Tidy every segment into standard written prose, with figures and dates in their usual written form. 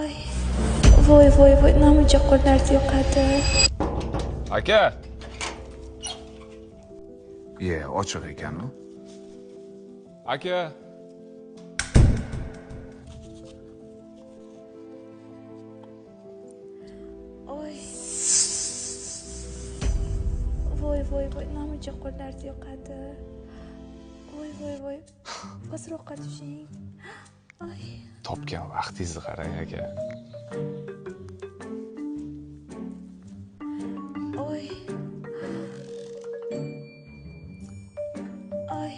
Ay. Voy, namicha qo'llar yo'qadi. Aka. Ochiq ekan-ku. Aka. Oy. Voy, namicha qo'llar yo'qadi. Voy. Pastroqqa tushing. Ay. Topgan vaqtingizni qarang aka. Oy. Ay.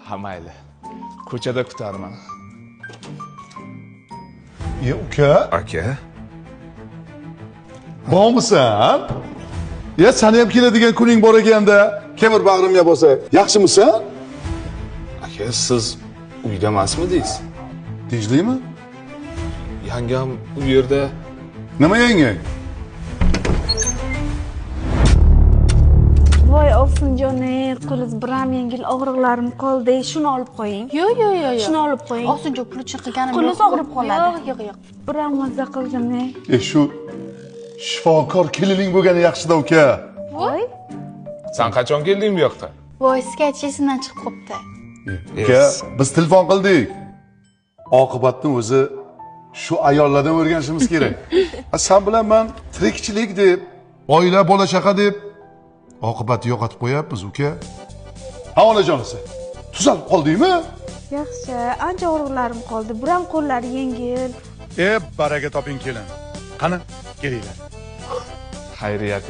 Ha mayli. Ko'chada kutarman. Uka, Aka. bormisan? Seni ham keladigan kuning bor ekanda, kemir bag'rimga bo'lsa, yaxshimisan? Aka, siz uyda emasmidingiz? Tinchlikmi? Yangam u yerda. Nima yangang? Voy Ovsinjon, qo'liz biram yengil og'riqlarim qoldi. Shuni olib qo'ying. Yo'q. Shuni olib qo'ying. Ovsinjon pul chiqarganim Qo'lingiz og'rib qoladi. Yo'q. Biram mazza qildim. Shu shifokor kelining bo'lgani yaxshida uka. Voy. Sen qachon kelding bu yoqqa? Voy, sketch esimdan chiqib qopti. Uka, biz telefon qildik. Oqibatni o'zi shu ayollardan o'rganishimiz kerak. Sen bilan men tirikchilik deb, oila bola chaqa deb oqibatni yo'qotib qo'yapmiz uka. Ha onajonisi. Tuzalib qoldingmi? Yaxshi, ancha og'riqlarim qoldi. Biram qo'llari yengil. Baraka toping kelin. Qani, kelinglar. Xayriyat.